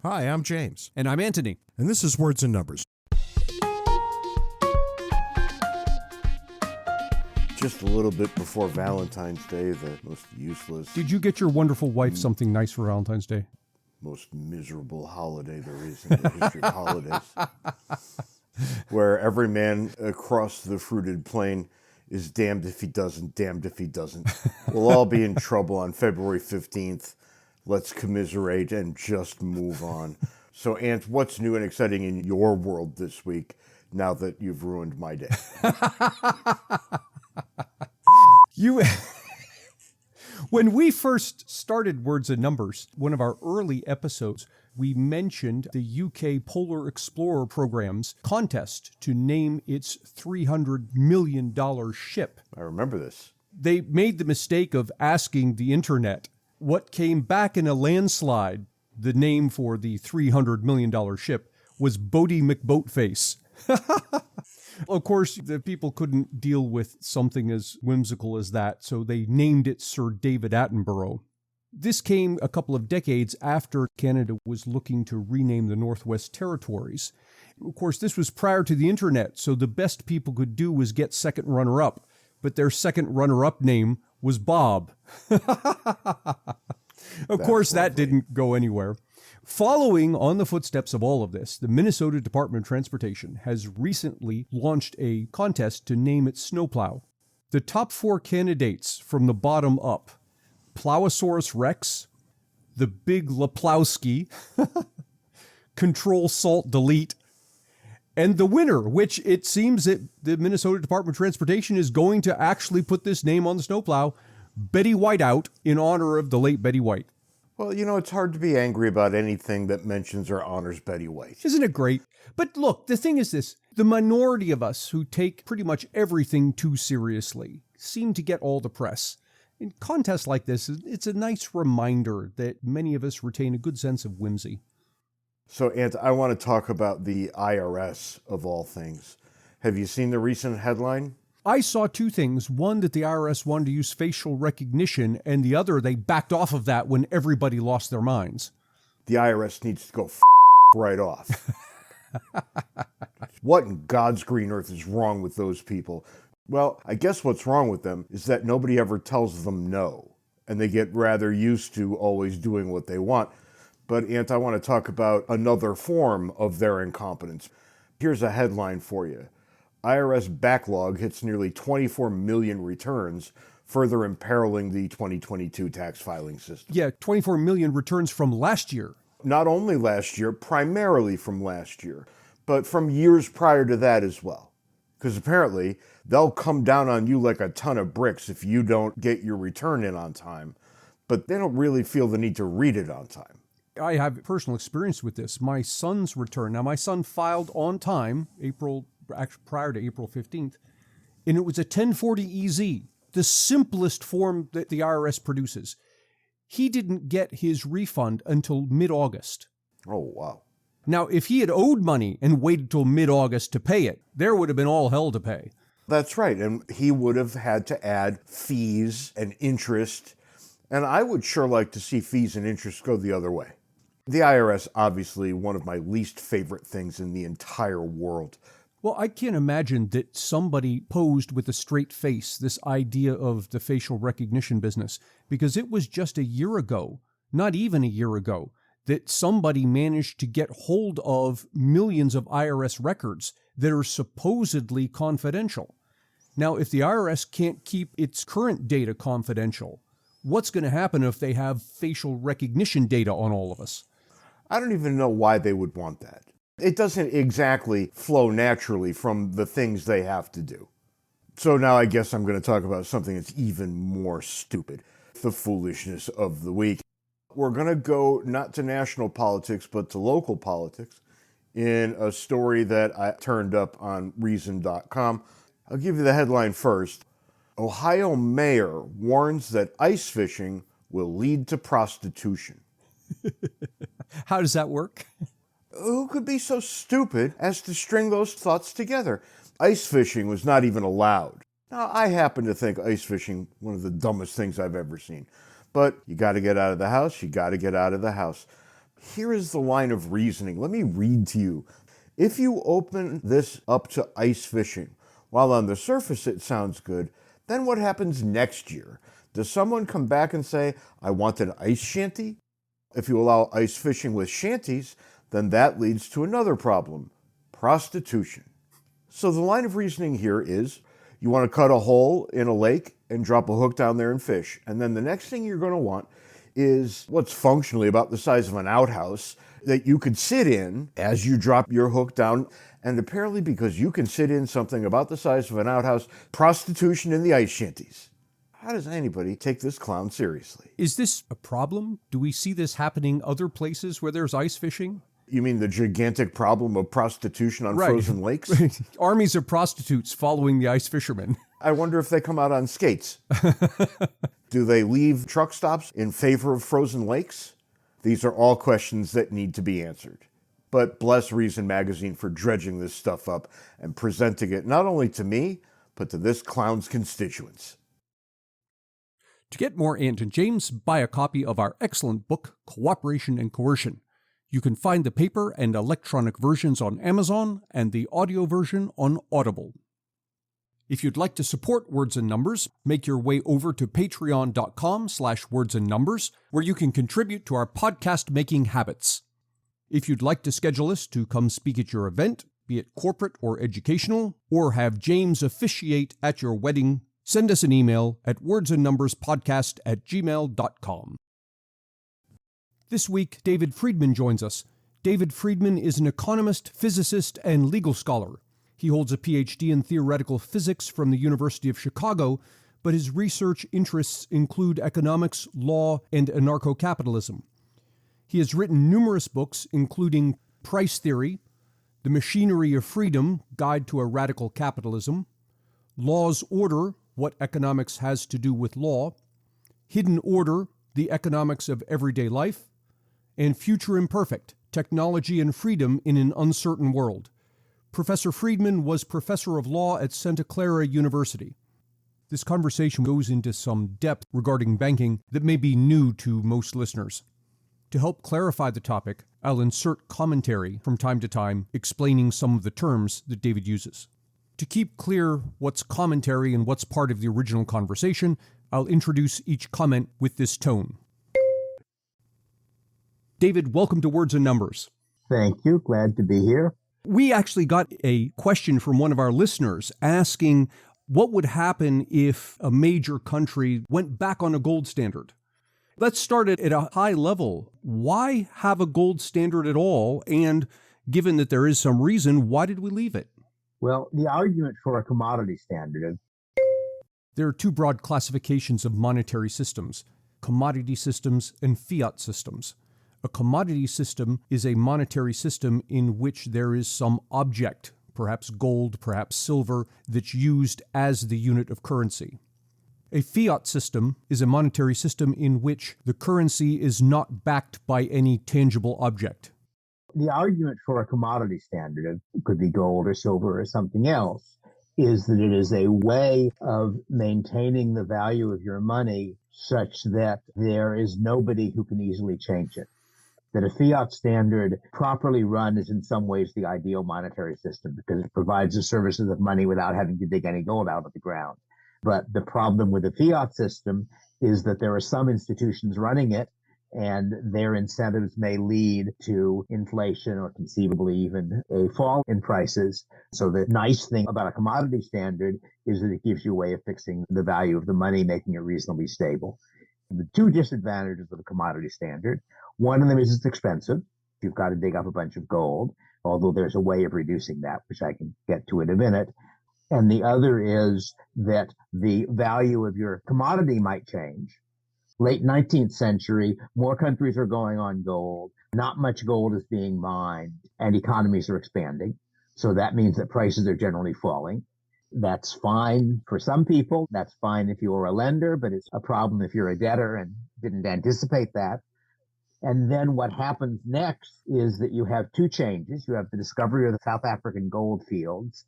Hi, I'm James. And I'm Anthony. And this is Words and Numbers. Just a little bit before Valentine's Day, the most useless, Did you get your wonderful wife something nice for Valentine's Day? most miserable holiday there is in the history of holidays, where every man across the fruited plain is damned if he doesn't, damned if he doesn't. We'll all be in trouble on February 15th. Let's commiserate and just move on. So, Ant, what's new and exciting in your world this week now that you've ruined my day? When we first started Words and Numbers, one of our early episodes, we mentioned the UK Polar Explorer program's contest to name its $300 million ship. I remember this. They made the mistake of asking the internet. What came back in a landslide, the name for the $300 million ship, was Bodie McBoatface. Of course, the people couldn't deal with something as whimsical as that, so they named it Sir David Attenborough. This came a couple of decades after Canada was looking to rename the Northwest Territories. Of course, this was prior to the internet, so the best people could do was get second runner-up, but their second runner-up name was Bob. Of course, that didn't go anywhere. Following on the footsteps of all of this, the Minnesota Department of Transportation has recently launched a contest to name its snowplow. The top 4 candidates from the bottom up: Plowosaurus Rex, the Big Laplowski, Control Salt Delete, and the winner, which it seems that the Minnesota Department of Transportation is going to actually put this name on the snowplow, Betty Whiteout, in honor of the late Betty White. Well, you know, it's hard to be angry about anything that mentions or honors Betty White. Isn't it great? But look, the thing is this. The minority of us who take pretty much everything too seriously seem to get all the press. In contests like this, it's a nice reminder that many of us retain a good sense of whimsy. So, Ant, I want to talk about the IRS, of all things. Have you seen the recent headline? I saw 2 things. One, that the IRS wanted to use facial recognition, and the other, they backed off of that when everybody lost their minds. The IRS needs to go right off. What in God's green earth is wrong with those people? Well, I guess what's wrong with them is that nobody ever tells them no, and they get rather used to always doing what they want. But, Ant, I want to talk about another form of their incompetence. Here's a headline for you. IRS backlog hits nearly 24 million returns, further imperiling the 2022 tax filing system. Yeah, 24 million returns from last year. Not only last year, primarily from last year, but from years prior to that as well. Because apparently, they'll come down on you like a ton of bricks if you don't get your return in on time, but they don't really feel the need to read it on time. I have personal experience with this. My son's return. Now, my son filed on time, prior to April 15th, and it was a 1040 EZ, the simplest form that the IRS produces. He didn't get his refund until mid-August. Oh, wow. Now, if he had owed money and waited till mid-August to pay it, there would have been all hell to pay. That's right, and he would have had to add fees and interest, and I would sure like to see fees and interest go the other way. The IRS, obviously, one of my least favorite things in the entire world. Well, I can't imagine that somebody posed with a straight face this idea of the facial recognition business, because it was just a year ago, not even a year ago, that somebody managed to get hold of millions of IRS records that are supposedly confidential. Now, if the IRS can't keep its current data confidential, what's going to happen if they have facial recognition data on all of us? I don't even know why they would want that. It doesn't exactly flow naturally from the things they have to do. So now I guess I'm going to talk about something that's even more stupid. The foolishness of the week. We're going to go not to national politics, but to local politics in a story that I turned up on reason.com. I'll give you the headline first. Ohio mayor warns that ice fishing will lead to prostitution. How does that work? Who could be so stupid as to string those thoughts together? Ice fishing was not even allowed. Now, I happen to think ice fishing one of the dumbest things I've ever seen. But you got to get out of the house, you got to get out of the house. Here is the line of reasoning. Let me read to you. If you open this up to ice fishing, while on the surface it sounds good, then what happens next year? Does someone come back and say, I want an ice shanty? If you allow ice fishing with shanties, then that leads to another problem, prostitution. So the line of reasoning here is, you want to cut a hole in a lake and drop a hook down there and fish. And then the next thing you're going to want is what's functionally about the size of an outhouse that you could sit in as you drop your hook down. And apparently because you can sit in something about the size of an outhouse, prostitution in the ice shanties. How does anybody take this clown seriously? Is this a problem? Do we see this happening other places where there's ice fishing? You mean the gigantic problem of prostitution on frozen lakes? Armies of prostitutes following the ice fishermen. I wonder if they come out on skates. Do they leave truck stops in favor of frozen lakes? These are all questions that need to be answered. But bless Reason Magazine for dredging this stuff up and presenting it not only to me, but to this clown's constituents. To get more Ant and James, buy a copy of our excellent book, Cooperation and Coercion. You can find the paper and electronic versions on Amazon and the audio version on Audible. If you'd like to support Words and Numbers, make your way over to patreon.com/wordsandnumbers, where you can contribute to our podcast-making habits. If you'd like to schedule us to come speak at your event, be it corporate or educational, or have James officiate at your wedding, send us an email at wordsandnumberspodcast@gmail.com. This week, David Friedman joins us. David Friedman is an economist, physicist, and legal scholar. He holds a PhD in theoretical physics from the University of Chicago, but his research interests include economics, law, and anarcho-capitalism. He has written numerous books, including Price Theory, The Machinery of Freedom, Guide to a Radical Capitalism, Law's Order, What Economics Has to Do with Law, Hidden Order, The Economics of Everyday Life, and Future Imperfect, Technology and Freedom in an Uncertain World. Professor Friedman was professor of law at Santa Clara University. This conversation goes into some depth regarding banking that may be new to most listeners. To help clarify the topic, I'll insert commentary from time to time explaining some of the terms that David uses. To keep clear what's commentary and what's part of the original conversation, I'll introduce each comment with this tone. David, welcome to Words and Numbers. Thank you. Glad to be here. We actually got a question from one of our listeners asking what would happen if a major country went back on a gold standard. Let's start at a high level. Why have a gold standard at all? And given that there is some reason, why did we leave it? Well, the argument for a commodity standard. There are two broad classifications of monetary systems, commodity systems and fiat systems. A commodity system is a monetary system in which there is some object, perhaps gold, perhaps silver, that's used as the unit of currency. A fiat system is a monetary system in which the currency is not backed by any tangible object. The argument for a commodity standard, it could be gold or silver or something else, is that it is a way of maintaining the value of your money such that there is nobody who can easily change it. That a fiat standard properly run is in some ways the ideal monetary system because it provides the services of money without having to dig any gold out of the ground. But the problem with the fiat system is that there are some institutions running it, and their incentives may lead to inflation or conceivably even a fall in prices. So the nice thing about a commodity standard is that it gives you a way of fixing the value of the money, making it reasonably stable. The two disadvantages of a commodity standard, one of them is it's expensive. You've got to dig up a bunch of gold, although there's a way of reducing that, which I can get to in a minute. And the other is that the value of your commodity might change. Late 19th century, more countries are going on gold. Not much gold is being mined, and economies are expanding. So that means that prices are generally falling. That's fine for some people. That's fine if you're a lender, but it's a problem if you're a debtor and didn't anticipate that. And then what happens next is that you have two changes. You have the discovery of the South African gold fields,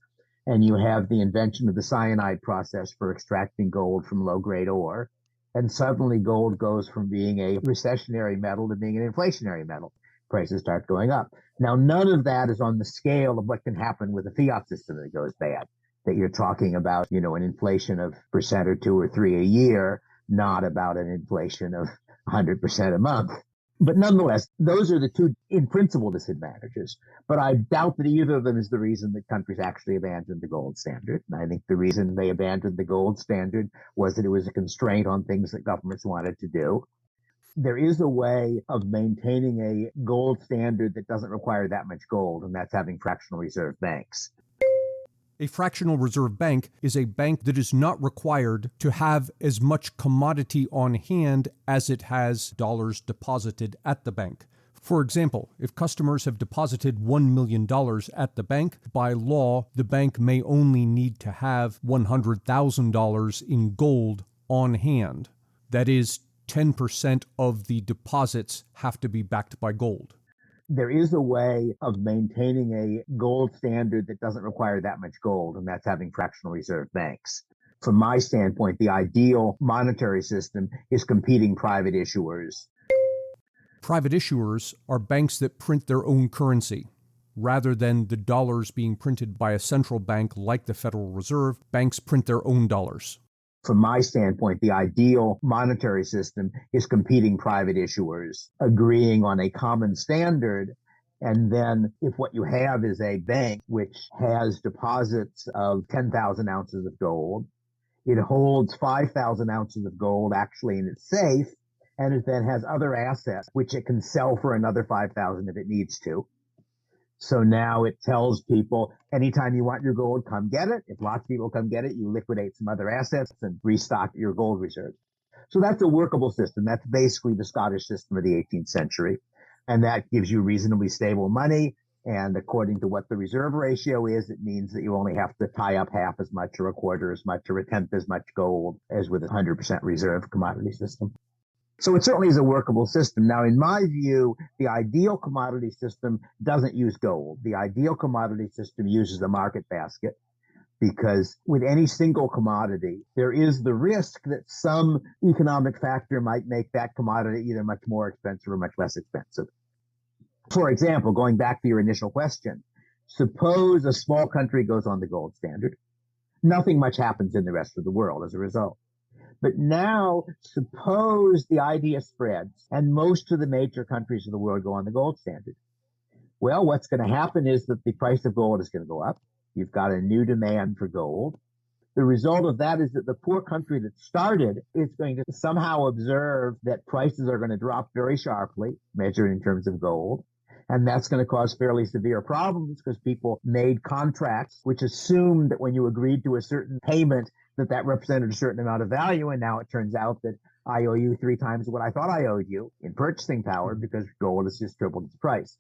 and you have the invention of the cyanide process for extracting gold from low-grade ore. And suddenly gold goes from being a recessionary metal to being an inflationary metal. prices start going up. Now, none of that is on the scale of what can happen with a fiat system that goes bad, that you're talking about, an inflation of percent or 2 or 3 a year, not about an inflation of 100% a month. But nonetheless, those are the two in principle disadvantages. But I doubt that either of them is the reason that countries actually abandoned the gold standard. And I think the reason they abandoned the gold standard was that it was a constraint on things that governments wanted to do. There is a way of maintaining a gold standard that doesn't require that much gold, and that's having fractional reserve banks. A fractional reserve bank is a bank that is not required to have as much commodity on hand as it has dollars deposited at the bank. For example, if customers have deposited $1 million at the bank, by law, the bank may only need to have $100,000 in gold on hand. That is, 10% of the deposits have to be backed by gold. There is a way of maintaining a gold standard that doesn't require that much gold, and that's having fractional reserve banks. From my standpoint, the ideal monetary system is competing private issuers. Private issuers are banks that print their own currency. Rather than the dollars being printed by a central bank like the Federal Reserve, banks print their own dollars. From my standpoint, the ideal monetary system is competing private issuers, agreeing on a common standard. And then if what you have is a bank which has deposits of 10,000 ounces of gold, it holds 5,000 ounces of gold actually in its safe, and it then has other assets which it can sell for another 5,000 if it needs to. So now it tells people, anytime you want your gold, come get it. If lots of people come get it, you liquidate some other assets and restock your gold reserves. So that's a workable system. That's basically the Scottish system of the 18th century. And that gives you reasonably stable money. And according to what the reserve ratio is, it means that you only have to tie up half as much or a quarter as much or a tenth as much gold as with a 100% reserve commodity system. So it certainly is a workable system. Now, in my view, the ideal commodity system doesn't use gold. The ideal commodity system uses a market basket, because with any single commodity, there is the risk that some economic factor might make that commodity either much more expensive or much less expensive. For example, going back to your initial question, suppose a small country goes on the gold standard. Nothing much happens in the rest of the world as a result. But now, suppose the idea spreads and most of the major countries of the world go on the gold standard. Well, what's going to happen is that the price of gold is going to go up. You've got a new demand for gold. The result of that is that the poor country that started is going to somehow observe that prices are going to drop very sharply, measured in terms of gold. And that's going to cause fairly severe problems because people made contracts which assumed that when you agreed to a certain payment, that represented a certain amount of value. And now it turns out that I owe you 3 times what I thought I owed you in purchasing power because gold has just tripled its price.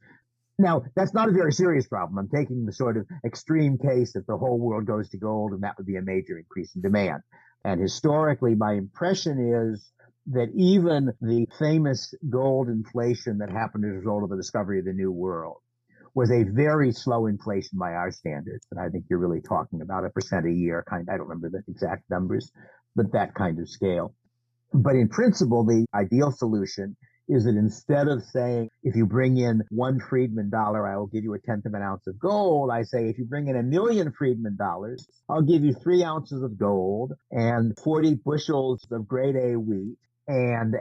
Now, that's not a very serious problem. I'm taking the sort of extreme case that the whole world goes to gold, and that would be a major increase in demand. And historically, my impression is that even the famous gold inflation that happened as a result of the discovery of the New World was a very slow inflation by our standards. And I think you're really talking about 1% a year, I don't remember the exact numbers, but that kind of scale. But in principle, the ideal solution is that instead of saying, if you bring in $1 Friedman dollar, I will give you a tenth of an ounce of gold, I say, if you bring in $1 million Friedman dollars, I'll give you 3 ounces of gold and 40 bushels of grade A wheat and.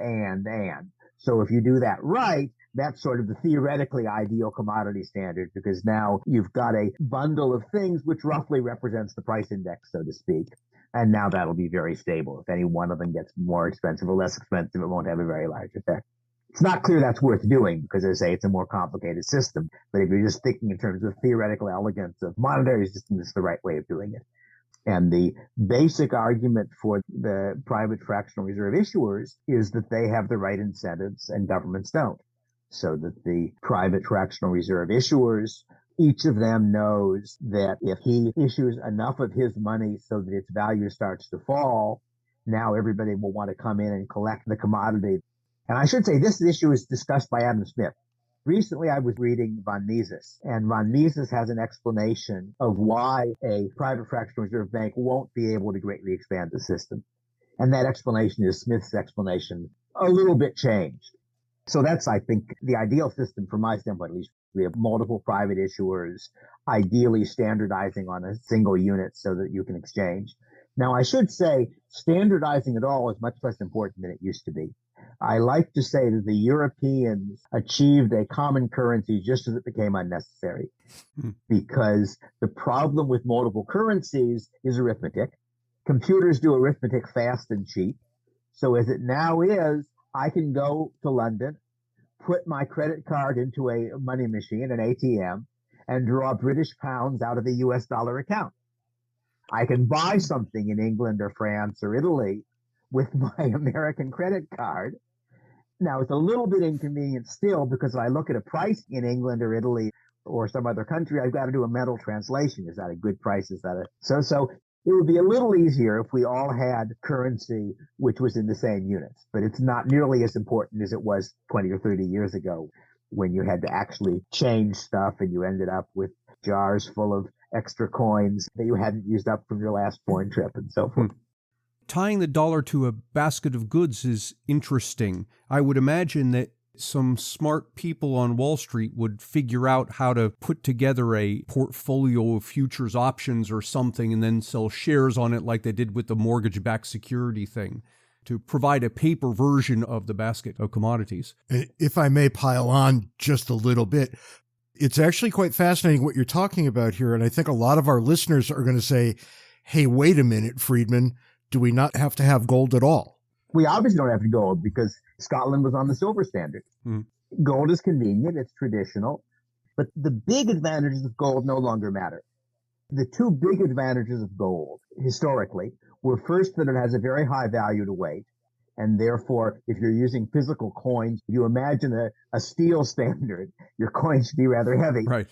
So if you do that right, that's sort of the theoretically ideal commodity standard, because now you've got a bundle of things which roughly represents the price index, so to speak. And now that'll be very stable. If any one of them gets more expensive or less expensive, it won't have a very large effect. It's not clear that's worth doing because, as I say, it's a more complicated system. But if you're just thinking in terms of theoretical elegance of monetary system, it's the right way of doing it. And the basic argument for the private fractional reserve issuers is that they have the right incentives and governments don't. So that the private fractional reserve issuers, each of them knows that if he issues enough of his money so that its value starts to fall, now everybody will want to come in and collect the commodity. And I should say this issue is discussed by Adam Smith. Recently, I was reading von Mises, and von Mises has an explanation of why a private fractional reserve bank won't be able to greatly expand the system. And that explanation is Smith's explanation, a little bit changed. So that's, I think, the ideal system from my standpoint, at least. We have multiple private issuers, ideally standardizing on a single unit so that you can exchange. Now, I should say standardizing at all is much less important than it used to be. I like to say that the Europeans achieved a common currency just as it became unnecessary, because the problem with multiple currencies is arithmetic. Computers do arithmetic fast and cheap. So as it now is, I can go to London, put my credit card into a money machine, an ATM, and draw British pounds out of the US dollar account. I can buy something in England or France or Italy with my American credit card. Now, it's a little bit inconvenient still, because if I look at a price in England or Italy or some other country, I've got to do a mental translation. Is that a good price? Is that a so it would be a little easier if we all had currency which was in the same units, but it's not nearly as important as it was 20 or 30 years ago, when you had to actually change stuff and you ended up with jars full of extra coins that you hadn't used up from your last foreign trip and so forth. Tying the dollar to a basket of goods is interesting. I would imagine that some smart people on Wall Street would figure out how to put together a portfolio of futures options or something and then sell shares on it like they did with the mortgage-backed security thing, to provide a paper version of the basket of commodities. If I may pile on just a little bit, it's actually quite fascinating what you're talking about here. And I think a lot of our listeners are going to say, hey, wait a minute, Friedman, do we not have to have gold at all? We obviously don't have to gold because Scotland was on the silver standard. Gold is convenient, it's traditional, but the big advantages of gold no longer matter. The two big advantages of gold historically were, first, that it has a very high value to weight. And therefore, if you're using physical coins, you imagine a steel standard, your coins should be rather heavy. Right.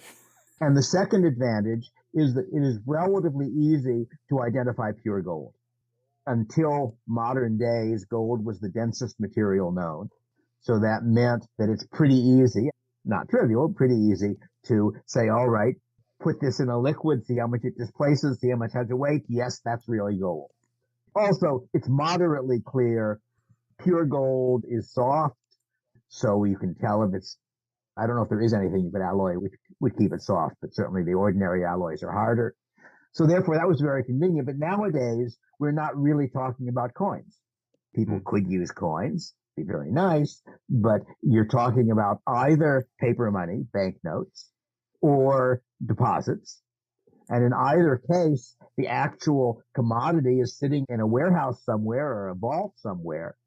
And the second advantage is that it is relatively easy to identify pure gold. Until modern days, gold was the densest material known. So that meant that it's pretty easy, not trivial, pretty easy to say, all right, put this in a liquid, see how much it displaces, see how much has a weight. Yes, that's really gold. Also, it's moderately clear. Pure gold is soft, so you can tell if it's, I don't know if there is anything you could alloy which would keep it soft, but certainly the ordinary alloys are harder. So therefore, that was very convenient. But nowadays, we're not really talking about coins. People could use coins, be very nice, but you're talking about either paper money, banknotes, or deposits. And in either case, the actual commodity is sitting in a warehouse somewhere or a vault somewhere.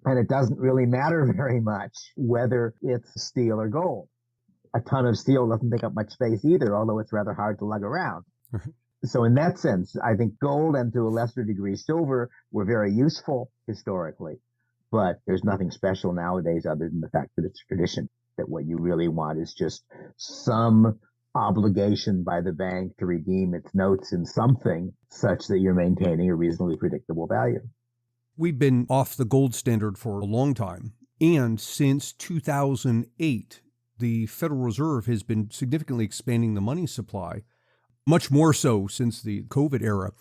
And it doesn't really matter very much whether it's steel or gold. A ton of steel doesn't take up much space either, although it's rather hard to lug around. So in that sense, I think gold and to a lesser degree silver were very useful historically, but there's nothing special nowadays other than the fact that it's tradition, that what you really want is just some obligation by the bank to redeem its notes in something such that you're maintaining a reasonably predictable value. We've been off the gold standard for a long time, and since 2008, the Federal Reserve has been significantly expanding the money supply, much more so since the COVID era.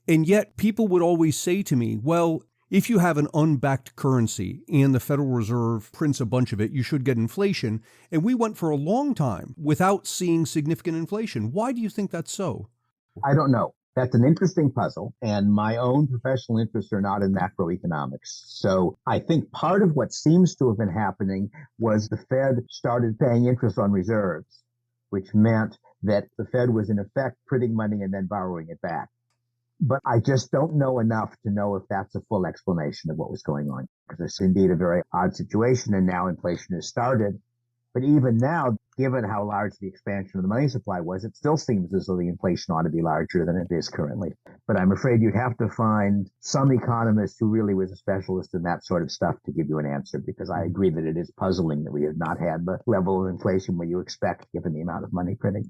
And yet people would always say to me, well, if you have an unbacked currency and the Federal Reserve prints a bunch of it, you should get inflation. And we went for a long time without seeing significant inflation. Why do you think that's so? I don't know. That's an interesting puzzle. And my own professional interests are not in macroeconomics. So I think part of what seems to have been happening was the Fed started paying interest on reserves, which meant that the Fed was in effect printing money and then borrowing it back. But I just don't know enough to know if that's a full explanation of what was going on, because it's indeed a very odd situation, and now inflation has started. But even now, given how large the expansion of the money supply was, it still seems as though the inflation ought to be larger than it is currently. But I'm afraid you'd have to find some economist who really was a specialist in that sort of stuff to give you an answer, because I agree that it is puzzling that we have not had the level of inflation what you expect given the amount of money printing.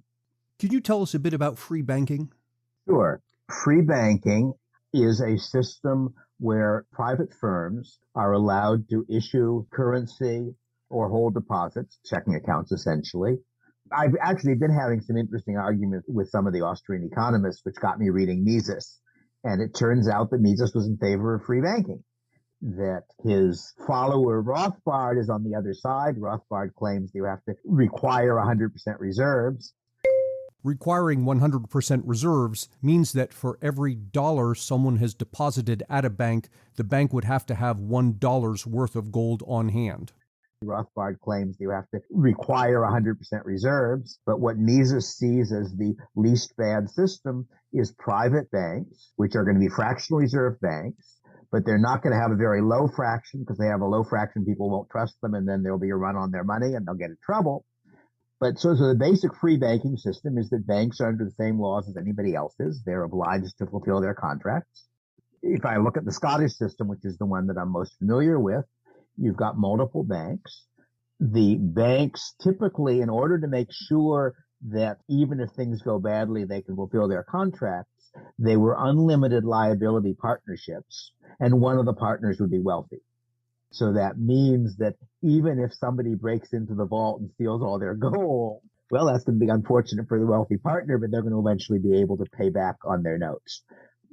Could you tell us a bit about free banking? Sure. Free banking is a system where private firms are allowed to issue currency or hold deposits, checking accounts essentially. I've actually been having some interesting arguments with some of the Austrian economists, which got me reading Mises. And it turns out that Mises was in favor of free banking. that his follower Rothbard is on the other side. Rothbard claims you have to require 100% reserves. Requiring 100% reserves means that for every dollar someone has deposited at a bank, the bank would have to have $1 worth of gold on hand. Rothbard claims you have to require 100% reserves, but what Mises sees as the least bad system is private banks, which are going to be fractional reserve banks, but they're not going to have a very low fraction because they have a low fraction, people won't trust them, and then there'll be a run on their money and they'll get in trouble. But so the basic free banking system is that banks are under the same laws as anybody else is. They're obliged to fulfill their contracts. If I look at the Scottish system, which is the one that I'm most familiar with, you've got multiple banks. The banks typically, in order to make sure that even if things go badly, they can fulfill their contracts, they were unlimited liability partnerships, and one of the partners would be wealthy. So that means that even if somebody breaks into the vault and steals all their gold, well, that's going to be unfortunate for the wealthy partner, but they're going to eventually be able to pay back on their notes.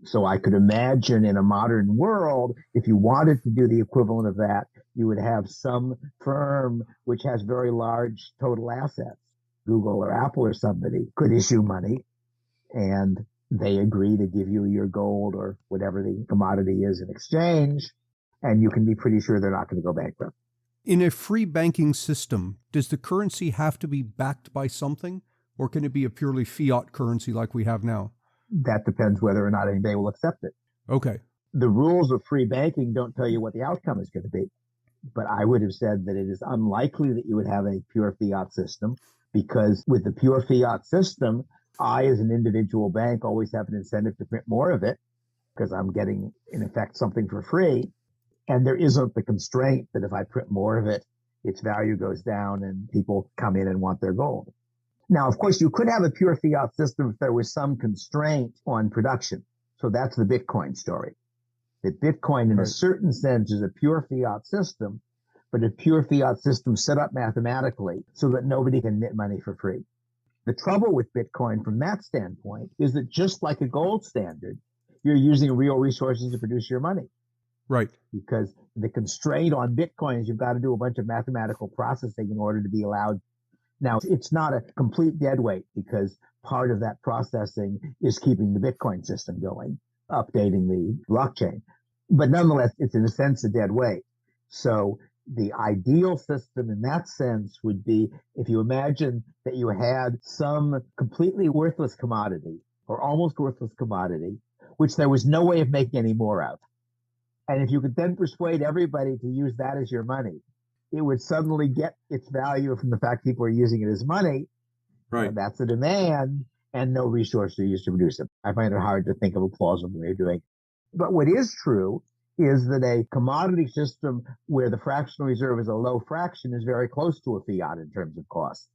So I could imagine in a modern world, if you wanted to do the equivalent of that, you would have some firm which has very large total assets. Google or Apple or somebody could issue money and they agree to give you your gold or whatever the commodity is in exchange. And you can be pretty sure they're not going to go bankrupt. In a free banking system, does the currency have to be backed by something, or can it be a purely fiat currency like we have now? That depends whether or not anybody will accept it. Okay. The rules of free banking don't tell you what the outcome is going to be. But I would have said that it is unlikely that you would have a pure fiat system, because with the pure fiat system, I, as an individual bank, always have an incentive to print more of it because I'm getting, in effect, something for free. And there isn't the constraint that if I print more of it, its value goes down and people come in and want their gold. Now, of course, you could have a pure fiat system if there was some constraint on production. So that's the Bitcoin story. That Bitcoin, in a certain sense, is a pure fiat system, but a pure fiat system set up mathematically so that nobody can knit money for free. The trouble with Bitcoin from that standpoint is that just like a gold standard, you're using real resources to produce your money. Right. Because the constraint on Bitcoin is you've got to do a bunch of mathematical processing in order to be allowed. Now, it's not a complete dead weight because part of that processing is keeping the Bitcoin system going, updating the blockchain. But nonetheless, it's in a sense a dead weight. So the ideal system in that sense would be if you imagine that you had some completely worthless commodity or almost worthless commodity, which there was no way of making any more of. And if you could then persuade everybody to use that as your money, it would suddenly get its value from the fact people are using it as money. Right. That's a demand, and no resources are used to produce it. I find it hard to think of a plausible way of doing it. But what is true is that a commodity system where the fractional reserve is a low fraction is very close to a fiat in terms of cost,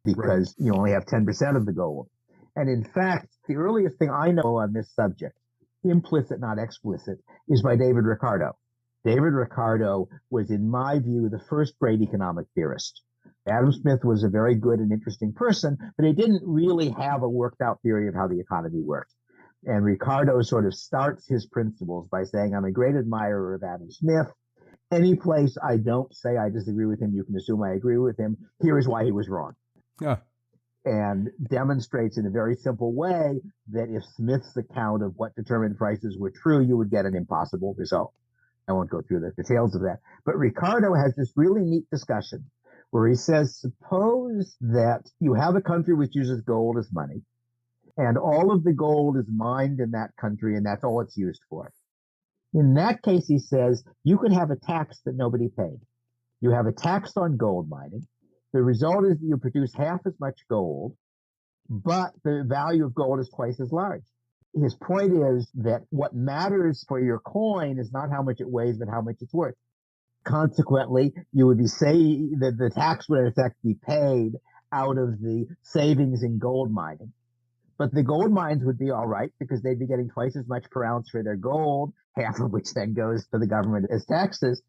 because you only have 10% of the gold. And in fact, the earliest thing I know on this subject, implicit, not explicit, is by David Ricardo. David Ricardo was, in my view, the first great economic theorist. Adam Smith was a very good and interesting person, but he didn't really have a worked out theory of how the economy worked. And Ricardo sort of starts his principles by saying, I'm a great admirer of Adam Smith. Any place I don't say I disagree with him, you can assume I agree with him. Here is why he was wrong. Yeah. And demonstrates in a very simple way that if Smith's account of what determined prices were true, you would get an impossible result. I won't go through the details of that. But Ricardo has this really neat discussion where he says, suppose that you have a country which uses gold as money, and all of the gold is mined in that country, and that's all it's used for. In that case, he says, you could have a tax that nobody paid. You have a tax on gold mining. The result is that you produce half as much gold, but the value of gold is twice as large. His point is that what matters for your coin is not how much it weighs, but how much it's worth. Consequently, you would be saying that the tax would in effect be paid out of the savings in gold mining. But the gold mines would be all right because they'd be getting twice as much per ounce for their gold, half of which then goes to the government as taxes.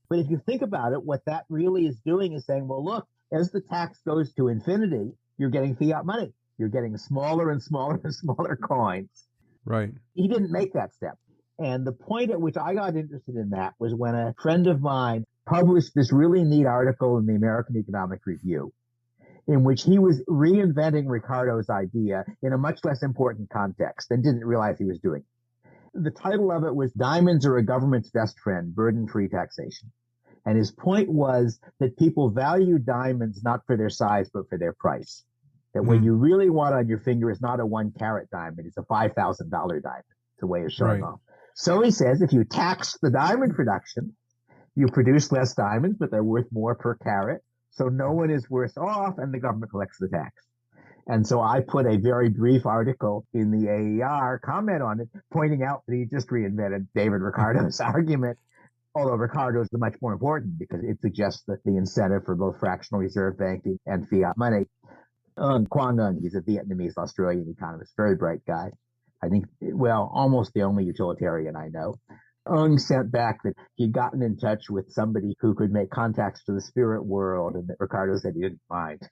But if you think about it, what that really is doing is saying, well, look, as the tax goes to infinity, you're getting fiat money. You're getting smaller and smaller and smaller coins. Right. He didn't make that step. And the point at which I got interested in that was when a friend of mine published this really neat article in the American Economic Review, in which he was reinventing Ricardo's idea in a much less important context and didn't realize he was doing it. The title of it was Diamonds Are a Government's Best Friend, Burden-Free Taxation. And his point was that people value diamonds not for their size, but for their price. That what you really want on your finger is not a 1 carat diamond, it's a $5,000 diamond. It's a way of showing off. So he says if you tax the diamond production, you produce less diamonds, but they're worth more per carat. So no one is worse off, and the government collects the tax. And so I put a very brief article in the AER, comment on it, pointing out that he just reinvented David Ricardo's argument, although Ricardo's the much more important because it suggests that the incentive for both fractional reserve banking and fiat money. Quang Ung, he's a Vietnamese Australian economist, very bright guy. I think, well, almost the only utilitarian I know. Ung sent back that he'd gotten in touch with somebody who could make contacts to the spirit world, and that Ricardo said he didn't mind.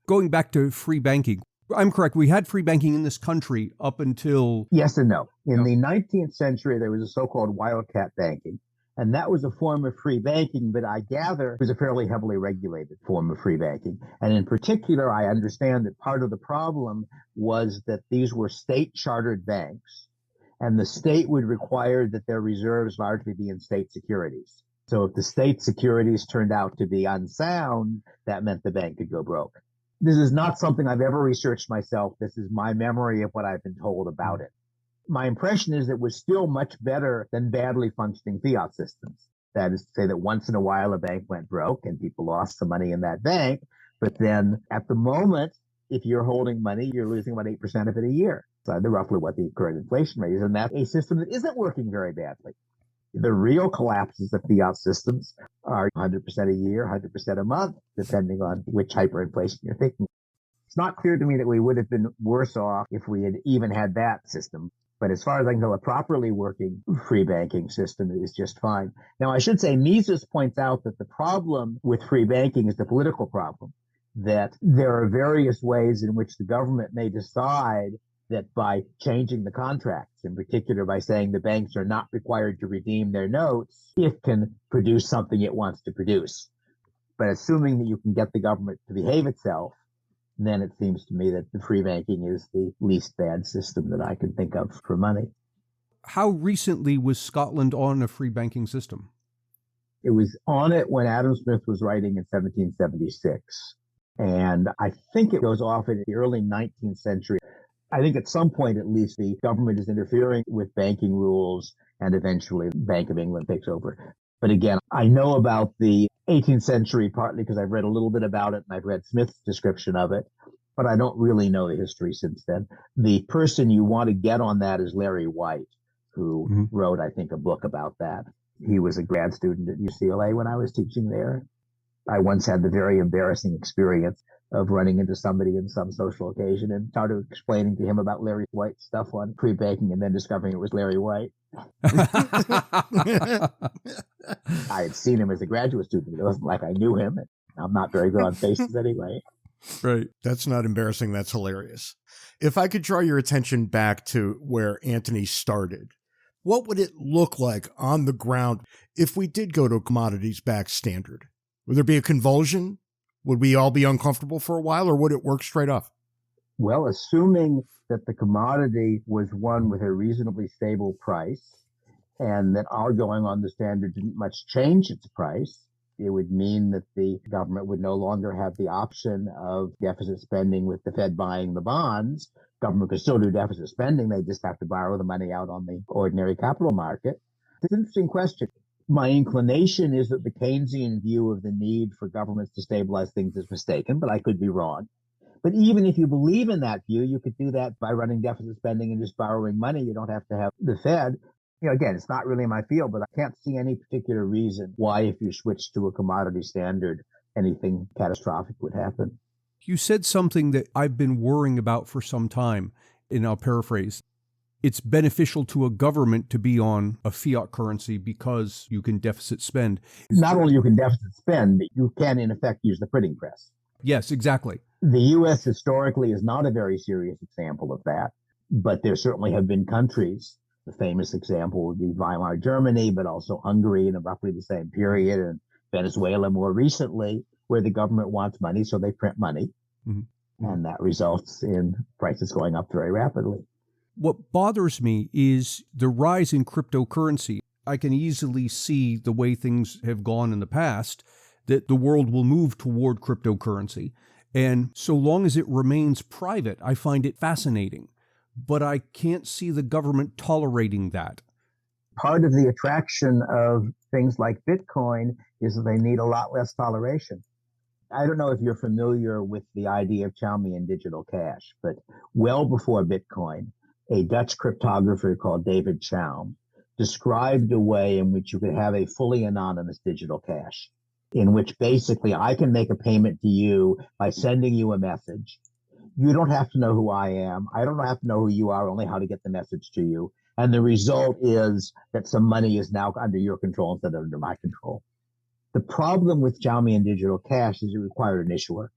Going back to free banking, I'm correct. We had free banking in this country up until... Yes and no. In the 19th century, there was a so-called wildcat banking, and that was a form of free banking, but I gather it was a fairly heavily regulated form of free banking. And in particular, I understand that part of the problem was that these were state-chartered banks, and the state would require that their reserves largely be in state securities. So if the state securities turned out to be unsound, that meant the bank could go broke. This is not something I've ever researched myself. This is my memory of what I've been told about it. My impression is it was still much better than badly functioning fiat systems. That is to say that once in a while a bank went broke and people lost some money in that bank. But then at the moment, if you're holding money, you're losing about 8% of it a year. So that's roughly what the current inflation rate is. And that's a system that isn't working very badly. The real collapses of fiat systems are 100% a year, 100% a month, depending on which hyperinflation you're thinking. It's not clear to me that we would have been worse off if we had even had that system. But as far as I can tell, a properly working free banking system is just fine. Now, I should say, Mises points out that the problem with free banking is the political problem, that there are various ways in which the government may decide that by changing the contracts, in particular by saying the banks are not required to redeem their notes, it can produce something it wants to produce. But assuming that you can get the government to behave itself, then it seems to me that the free banking is the least bad system that I can think of for money. How recently was Scotland on a free banking system? It was on it when Adam Smith was writing in 1776. And I think it goes off in the early 19th century. I think at some point, at least, the government is interfering with banking rules, and eventually the Bank of England takes over. But again, I know about the 18th century partly because I've read a little bit about it and I've read Smith's description of it, but I don't really know the history since then. The person you want to get on that is Larry White, who wrote, I think, a book about that. He was a grad student at UCLA when I was teaching there. I once had the very embarrassing experience of running into somebody in some social occasion and started explaining to him about Larry White's stuff on free banking and then discovering it was Larry White. I had seen him as a graduate student. It wasn't like I knew him. I'm not very good on faces anyway. Right. That's not embarrassing. That's hilarious. If I could draw your attention back to where Anthony started, what would it look like on the ground if we did go to a commodities-backed standard? Would there be a convulsion? Would we all be uncomfortable for a while, or would it work straight off? Well, assuming that the commodity was one with a reasonably stable price and that our going on the standard didn't much change its price, it would mean that the government would no longer have the option of deficit spending with the Fed buying the bonds. Government could still do deficit spending. They just have to borrow the money out on the ordinary capital market. It's an interesting question. My inclination is that the Keynesian view of the need for governments to stabilize things is mistaken, but I could be wrong. But even if you believe in that view, you could do that by running deficit spending and just borrowing money. You don't have to have the Fed. Again, it's not really my field, but I can't see any particular reason why, if you switch to a commodity standard, anything catastrophic would happen. You said something that I've been worrying about for some time, and I'll paraphrase. It's beneficial to a government to be on a fiat currency because you can deficit spend. Not only you can deficit spend, but you can, in effect, use the printing press. Yes, exactly. The U.S. historically is not a very serious example of that. But there certainly have been countries. The famous example would be Weimar Germany, but also Hungary in roughly the same period, and Venezuela more recently, where the government wants money, so they print money. Mm-hmm. And that results in prices going up very rapidly. What bothers me is the rise in cryptocurrency. I can easily see the way things have gone in the past, that the world will move toward cryptocurrency. And so long as it remains private, I find it fascinating. But I can't see the government tolerating that. Part of the attraction of things like Bitcoin is that they need a lot less toleration. I don't know if you're familiar with the idea of Chalmian digital cash, but well before Bitcoin, a Dutch cryptographer called David Chaum described a way in which you could have a fully anonymous digital cash, in which basically I can make a payment to you by sending you a message. You don't have to know who I am. I don't have to know who you are, only how to get the message to you. And the result is that some money is now under your control instead of under my control. The problem with Chalmian digital cash is it required an issuer.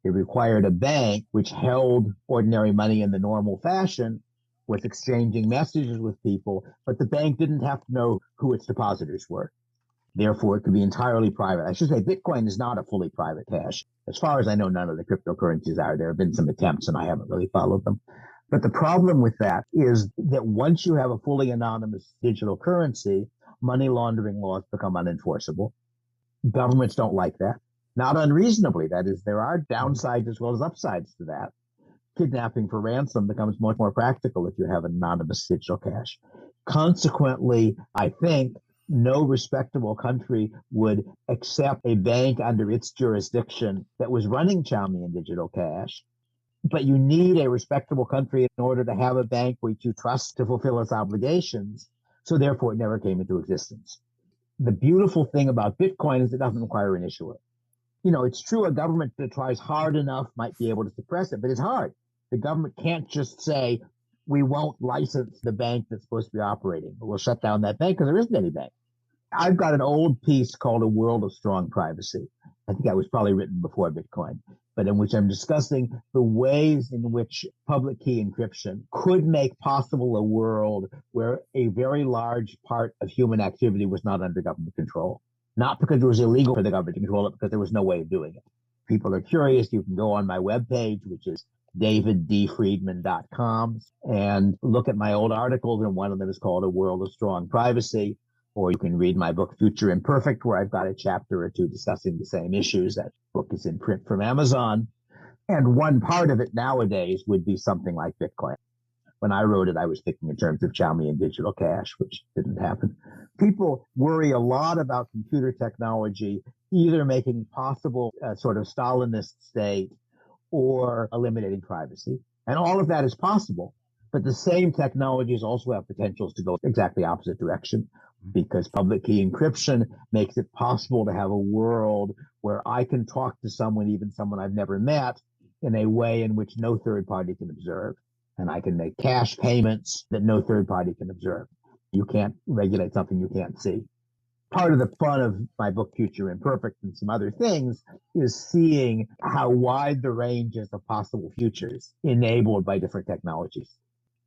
It required a bank which held ordinary money in the normal fashion, was exchanging messages with people, but the bank didn't have to know who its depositors were. Therefore, it could be entirely private. I should say Bitcoin is not a fully private cash. As far as I know, none of the cryptocurrencies are. There have been some attempts, and I haven't really followed them. But the problem with that is that once you have a fully anonymous digital currency, money laundering laws become unenforceable. Governments don't like that. Not unreasonably. That is, there are downsides as well as upsides to that. Kidnapping for ransom becomes much more practical if you have anonymous digital cash. Consequently, I think no respectable country would accept a bank under its jurisdiction that was running Chalmian digital cash. But you need a respectable country in order to have a bank which you trust to fulfill its obligations. So therefore, it never came into existence. The beautiful thing about Bitcoin is it doesn't require an issuer. You know, it's true a government that tries hard enough might be able to suppress it, but it's hard. The government can't just say, we won't license the bank that's supposed to be operating, but we'll shut down that bank because there isn't any bank. I've got an old piece called A World of Strong Privacy. I think that was probably written before Bitcoin, but in which I'm discussing the ways in which public key encryption could make possible a world where a very large part of human activity was not under government control. Not because it was illegal for the government to control it, because there was no way of doing it. People are curious. You can go on my webpage, which is daviddfriedman.com, and look at my old articles, and one of them is called A World of Strong Privacy. Or you can read my book, Future Imperfect, where I've got a chapter or two discussing the same issues. That book is in print from Amazon. And one part of it nowadays would be something like Bitcoin. When I wrote it, I was thinking in terms of Chalmian digital cash, which didn't happen. People worry a lot about computer technology, either making possible a sort of Stalinist state or eliminating privacy. And all of that is possible. But the same technologies also have potentials to go exactly opposite direction, because public key encryption makes it possible to have a world where I can talk to someone, even someone I've never met, in a way in which no third party can observe. And I can make cash payments that no third party can observe. You can't regulate something you can't see. Part of the fun of my book, Future Imperfect, and some other things, is seeing how wide the range is of possible futures enabled by different technologies.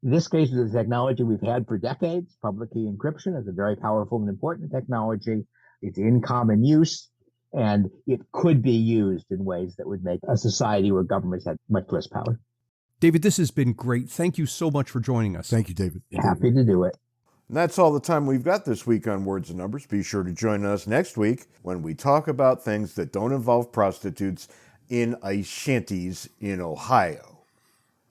In this case, it's a technology we've had for decades. Public key encryption is a very powerful and important technology. It's in common use, and it could be used in ways that would make a society where governments had much less power. David, this has been great. Thank you so much for joining us. Thank you, David. Happy to do it. And that's all the time we've got this week on Words and Numbers. Be sure to join us next week when we talk about things that don't involve prostitutes in ice shanties in Ohio.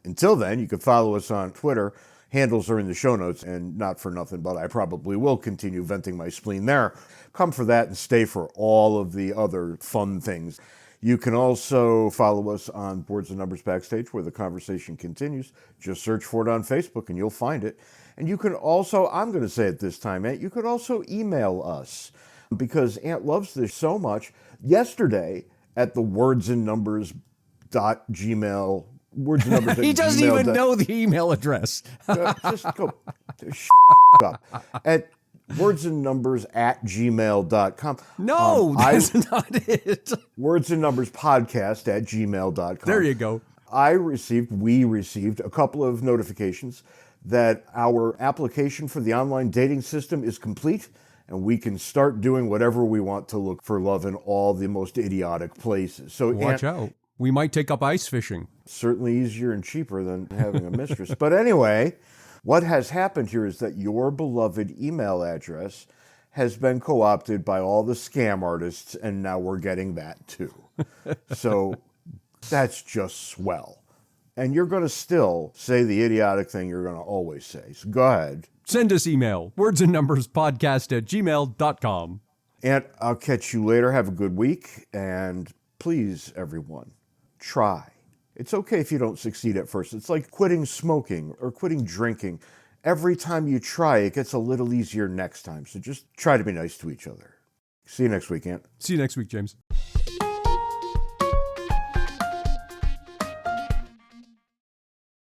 Until then, you can follow us on Twitter. Handles are in the show notes, and not for nothing, but I probably will continue venting my spleen there. Come for that and stay for all of the other fun things. You can also follow us on Words and Numbers Backstage, where the conversation continues. Just search for it on Facebook and you'll find it. And you can also, I'm going to say it this time, Aunt, you could also email us, because Aunt loves this so much. Yesterday at the wordsandnumbers.gmail, words and numbers. He doesn't even know the email address. Just go up. At wordsandnumbers@gmail.com. No, that's not it. Wordsandnumberspodcast@gmail.com. There you go. we received a couple of notifications that our application for the online dating system is complete and we can start doing whatever we want to look for love in all the most idiotic places. So Watch out. We might take up ice fishing. Certainly easier and cheaper than having a mistress. But anyway, what has happened here is that your beloved email address has been co-opted by all the scam artists, and now we're getting that too. So that's just swell. And you're going to still say the idiotic thing you're going to always say. So go ahead. Send us email, wordsandnumberspodcast@gmail.com. And I'll catch you later. Have a good week. And please, everyone, try. It's okay if you don't succeed at first. It's like quitting smoking or quitting drinking. Every time you try, it gets a little easier next time. So just try to be nice to each other. See you next week, Ant. See you next week, James.